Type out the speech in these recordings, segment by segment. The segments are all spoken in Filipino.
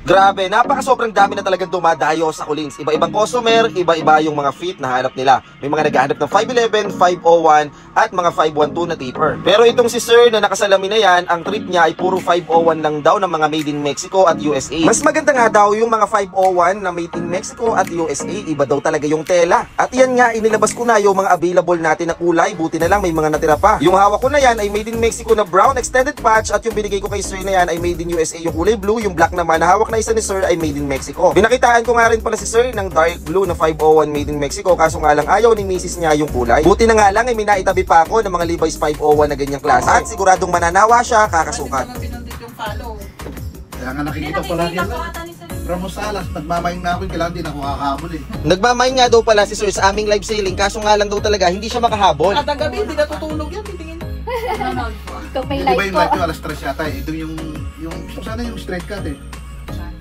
Grabe, napaka sobrang dami na talagang dumadayo sa Collins. Iba-ibang customer, iba-iba yung mga fit na hanap nila. May mga naghahanap ng 511, 501 at mga 512 na taper. Pero itong si Sir na nakasalamin na yan, ang trip niya ay puro 501 lang daw ng mga made in Mexico at USA. Mas maganda nga daw yung mga 501 na made in Mexico at USA. Iba daw talaga yung tela. At yan nga, inilabas ko na yung mga available natin na kulay. Buti na lang may mga natira pa. Yung hawak ko na yan ay made in Mexico na brown extended patch at yung binigay ko kay Sir na yan ay made in USA yung kulay blue. Yung black naman na hawak na isa ni Sir ay made in Mexico. Binakitaan ko nga rin pala si Sir ng dark blue na 501 made in Mexico, kaso nga lang ayaw ni Mrs. niya yung kulay. Buti na nga lang ay minaitabi pa ako ng mga Levi's 501 na ganyang klase at siguradong mananawa siya kakasukat. Kaya nga nakikita pala yan. Ramos Salas, nagmamayin na ako, kailangan din ako kakahabol eh. Nagmamayin nga daw pala si Sir sa aming live selling, kaso nga lang daw talaga hindi siya makahabol. At ang gabi, hindi natutulog yan, titingin. Ito may Di ba light yung po. light ko, alas 3 yata eh. Ito yung sana yung straight cut eh.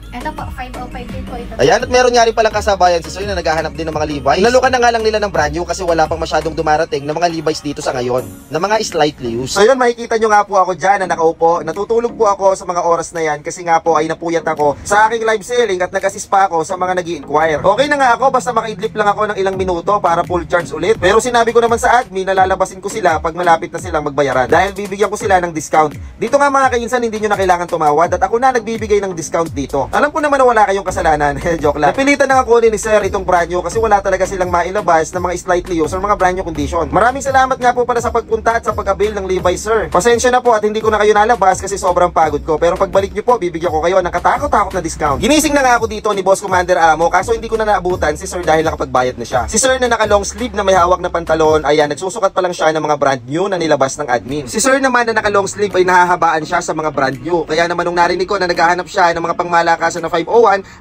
Ito po, 505 din po ito. Ayan, at meron nga rin palang kasabayan si Sir na naghahanap din ng mga Levi's. Inalukan na nga lang nila ng brand new kasi wala pang masyadong dumarating ng mga Levi's dito sa ngayon, na mga slightly used. So yun, makikita nyo nga po ako dyan na nakaupo. Natutulog po ako sa mga oras na yan kasi nga po ay napuyat ako sa aking live selling at nag-assist pa ako sa mga nag-i-inquire. Okay na nga ako, basta makaidlip lang ako ng ilang minuto para full charge ulit. Pero sinabi ko naman sa admin na lalabasin ko sila pag malapit na silang magbayaran dahil bibigyan ko sila ng discount. Dito nga mga kainsan, hindi nyo na kailangan tumawad at ako na nagbibigay ng discount dito. Alam ko naman na wala kayong kasalanan. Joke lang. Napilitan na nga kunin ni Sir itong brand new kasi wala talaga silang mailabas na mga slightly used or mga brand new condition. Maraming salamat nga po pala sa pagpunta at sa pag-avail ng Levi's, Sir. Pasensya na po at hindi ko na kayo nalabas kasi sobrang pagod ko. Pero pagbalik nyo po, bibigyan ko kayo ng katakot-takot na discount. Ginising na nga ako dito ni Boss Commander Amo kaso hindi ko na naabutan si Sir dahil nakapagbayad na siya. Si Sir na naka long sleeve na may hawak na pantalon, ayan, nagsusukat pa lang siya ng mga brand new na nilabas ng admin. Si Sir naman na naka long sleeve ay nahahabaan siya sa mga brand new. Kaya naman nung narinig ko na naghahanap siya ng mga pangmalakasan na 501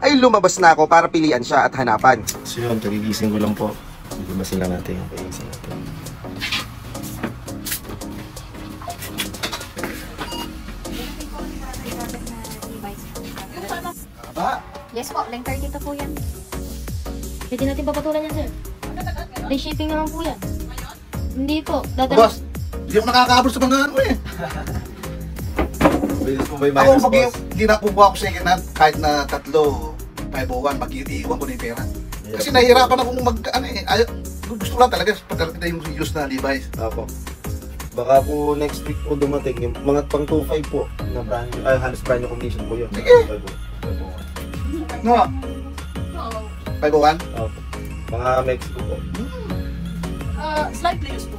ay lumabas na ako para pilian siya at hanapan. So yun, kagigising ko lang po. Limasin lang natin yung kagising natin. Aba, Yes po, length 32 po yan. Pwede natin papatulan yan, sir. Free shipping naman po yan. Hindi po. boss, hindi ako nakakahabol sa mga ano eh. Bilis mo ba yung Ako minus, pag boss? hindi na po ako second hand kahit na tatlo, 501, mag-iiwan ko na yung pera. Kasi nahihirapan ako mag, ano eh, gusto ko lang talaga pagkarating na yung use na Levi's. Apo. Baka po next week po dumating yung mga pang 2.5 po na brand new, halos brand new condition po yun. Sige. No? 501? Apo. Mga Mexico po. Slightly used po.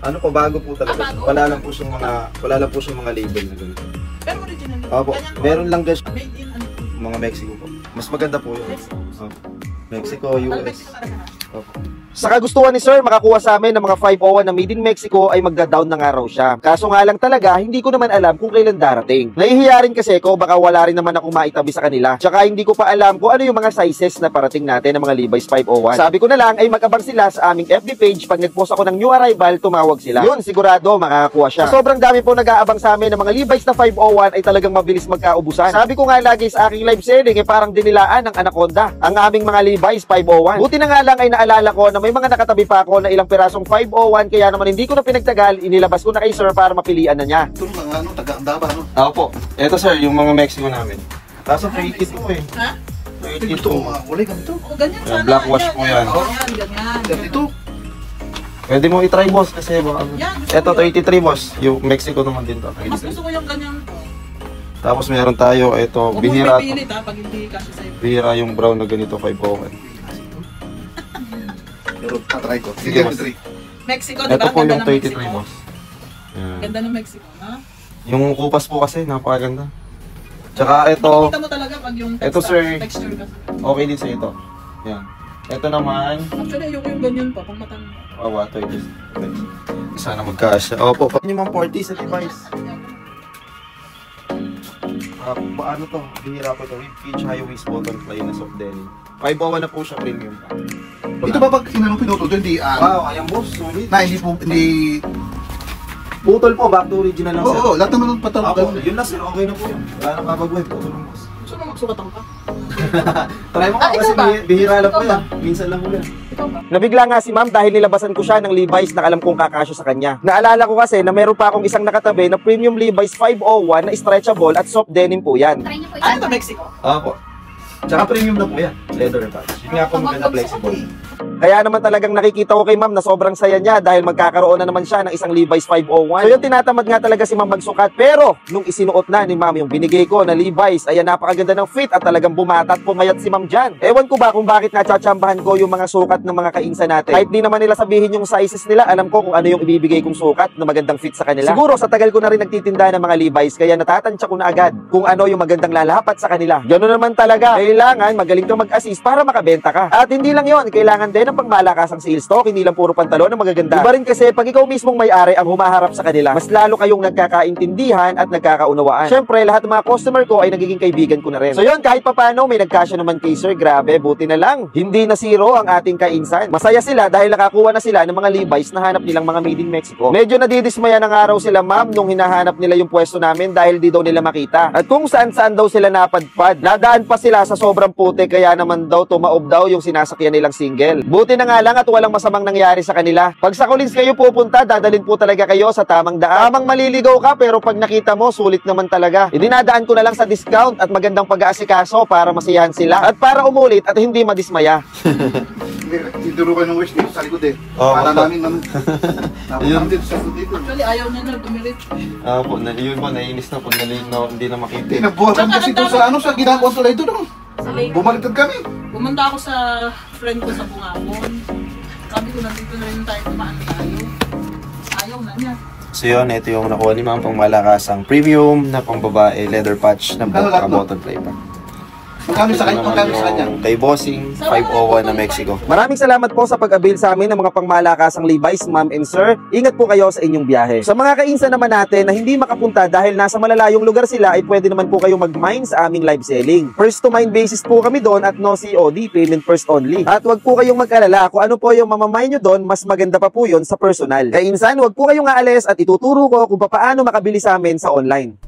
Ano po, bago po talaga. Bago? Wala lang po siyang mga label na ganito. Pero original. Opo, Ganyan po. meron lang guys Made in ano. mga Mexico po. Mas maganda po yun. Opo. Mexico, Ano US. Mexico talaga? Opo. Sa kagustuhan ni Sir makakuha sa amin ng mga 501 na made in Mexico ay magda-down na nga raw siya. Kaso nga lang talaga, hindi ko naman alam kung kailan darating. Nahihiya rin kasi ko, baka wala rin naman akong maitabi sa kanila. Tsaka hindi ko pa alam kung ano yung mga sizes na parating natin ng mga Levi's 501. Sabi ko na lang ay mag-abang sila sa aming FB page. Pag nag-post ako ng new arrival, tumawag sila. Yun, sigurado makakakuha siya. Sa sobrang dami po nag-aabang sa amin ng mga Levi's na 501 ay talagang mabilis magkaubusan. Sabi ko nga lagi sa aking live selling ay parang dinilaan ng Anaconda ang aming mga Levi's 501. Buti na nga lang ay naalala ko na may mga nakatabi pa ako na ilang pirasong 501 kaya naman hindi ko na pinagtagal, inilabas ko na kay Sir para mapilian na niya. Ito mga ano, taga-andaba ano. Opo. Ito sir, yung mga Mexico namin. Kaso 32 eh. Ha? Ito mga kulay ganito. O, ganyan Yan, sana. black wash po yan. Ganyan, ganyan. Ganito. Pwede mo i-try boss kasi baka... Yan, gusto Ito ko yan. 33 boss. Yung Mexico naman din to. Mas gusto ko yung ganyan po. Tapos meron tayo, ito, Huwag mong bihira. pipilit ha, pag hindi kasi sa'yo. Bihira yung brown na ganito 501. Pero tatry ko. Sige, Sige, boss. 3. Mexico, di Ito ba? po Ganda yung ng 33 Mexico. boss. Yan. Ganda ng Mexico, ha? Yung kupas po kasi, napakaganda. Tsaka ito, Makikita mo talaga pag yung Ito, sir. texture kasi. okay din sa ito. Yan. Ito naman, Actually, ayoko yung ganyan pa, pang matanda. water this. Sana magkasya. Opo, pag yung mga 40 sa device. Ano to? Bihira po to. Rib cage, high waist, button fly na soft denim. 501 na po siya, premium pa. Ito ba pag sinanong pinututo, hindi Wow, ayan boss, solid. na hindi po, hindi... Putol po, back to original lang sir. Oo, lahat naman ng patal. Ako, yun na sir, okay na po yun. Wala nang babagway, putol lang boss. Gusto mo Nagsukatan ka. Try mo Ah, kasi ikaw ba? bihira lang po Ikaw ba? yan. Minsan lang po yan. Ikaw ba? Nabigla nga si ma'am dahil nilabasan ko siya ng Levi's na alam kong kakasyo sa kanya. Naalala ko kasi na meron pa akong isang nakatabi na premium Levi's 501 na stretchable at soft denim po yan. Try niyo po Ano yan. to, Mexico? Opo. Tsaka premium na po yan. Leather patch. Yun nga po maganda flexible. Kaya naman talagang nakikita ko kay ma'am na sobrang saya niya dahil magkakaroon na naman siya ng isang Levi's 501. So yung tinatamad nga talaga si ma'am magsukat. Pero nung isinuot na ni ma'am yung binigay ko na Levi's, ayan napakaganda ng fit at talagang bumata at pumayat si ma'am dyan. Ewan ko ba kung bakit natsambahan ko yung mga sukat ng mga kainsa natin. Kahit di naman nila sabihin yung sizes nila, alam ko kung ano yung ibibigay kong sukat na magandang fit sa kanila. Siguro sa tagal ko na rin nagtitinda ng mga Levi's kaya natatansya ko na agad kung ano yung magandang lalapat sa kanila. Ganoon naman talaga. Kailangan magaling kang mag-assist para makabenta ka. At hindi lang yon, kailangan din ng pangmalakasang sales talk, hindi lang puro pantalon na magaganda. Iba rin kasi pag ikaw mismong may-ari ang humaharap sa kanila, mas lalo kayong nagkakaintindihan at nagkakaunawaan. Syempre, lahat ng mga customer ko ay nagiging kaibigan ko na rin. So yun, kahit papano may nagkasya naman kay sir, grabe, buti na lang. Hindi na zero ang ating kainsan. Masaya sila dahil nakakuha na sila ng mga Levi's na hanap nilang mga made in Mexico. Medyo nadidismaya ng araw sila ma'am nung hinahanap nila yung pwesto namin dahil di daw nila makita. At kung saan-saan daw sila napadpad, nadaan pa sila sa sobrang puti kaya naman daw tumaob daw yung sinasakyan nilang single. Buti na nga lang at walang masamang nangyari sa kanila. Pag sa Collins kayo pupunta, dadalhin po talaga kayo sa tamang daan. Tamang maliligaw ka pero pag nakita mo, sulit naman talaga. Idinadaan ko na lang sa discount at magandang pag-aasikaso para masiyahan sila at para umulit at hindi madismaya. Tituro kayo ng wish dito sa likod eh. Oo. Para namin namin. Ayun. Dito sa likod dito. Actually, ayaw niya na dumirit. Opo, yun po, naiinis na po. Hindi na makita. Tinabuhan kami kasi ito sa ano, sa ginagawa tulad ito no. Sa lake. Bumaliktad kami. Pumunta ako sa friend ko sa Bungamon. Sabi ko, nandito na rin tayo, kumaan tayo. Ayaw na niya. So yun, ito yung nakuha ni ma'am pang malakasang premium na pang babae leather patch na button play pa. Magkano sa kanya? Magkano sa kanya? Yung kay Bossing 501 na Mexico. Maraming salamat po sa pag-avail sa amin ng mga pangmalakasang Levi's, ma'am and sir. Ingat po kayo sa inyong biyahe. Sa mga kainsa naman natin na hindi makapunta dahil nasa malalayong lugar sila, ay pwede naman po kayong mag-mine sa aming live selling. First to mine basis po kami doon at no COD, payment first only. At wag po kayong mag-alala kung ano po yung mamamine nyo doon, mas maganda pa po yun sa personal. Kainsan, wag po kayong aalis at ituturo ko kung paano makabili sa amin sa online.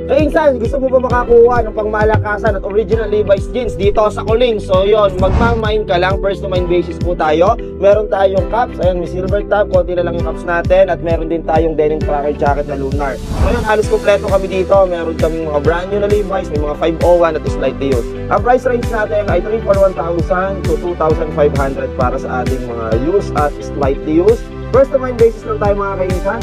Insan, gusto mo ba makakuha ng pangmalakasan at original Levi's jeans dito sa Collins? So yun, magmamine ka lang, first to mine basis po tayo. Meron tayong caps, ayan, may silver top, konti na lang yung caps natin. At meron din tayong denim tracker jacket na lunar. So yun, halos kompleto kami dito. Meron kaming mga brand new na Levi's, may mga 501 at slightly used. Ang price range natin ay 341,000 to 2,500 para sa ating mga used at slightly used. First to mine basis lang tayo mga kainsan.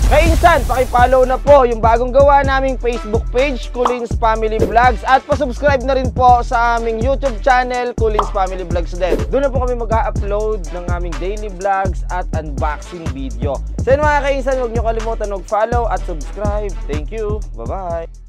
Kainsan, paki-follow na po yung bagong gawa naming Facebook page, Collins Family Vlogs, at pa-subscribe na rin po sa aming YouTube channel, Collins Family Vlogs din. Doon na po kami mag-upload ng aming daily vlogs at unboxing video. So yun mga kainsan, huwag nyo kalimutan mag-follow at subscribe. Thank you. Bye-bye.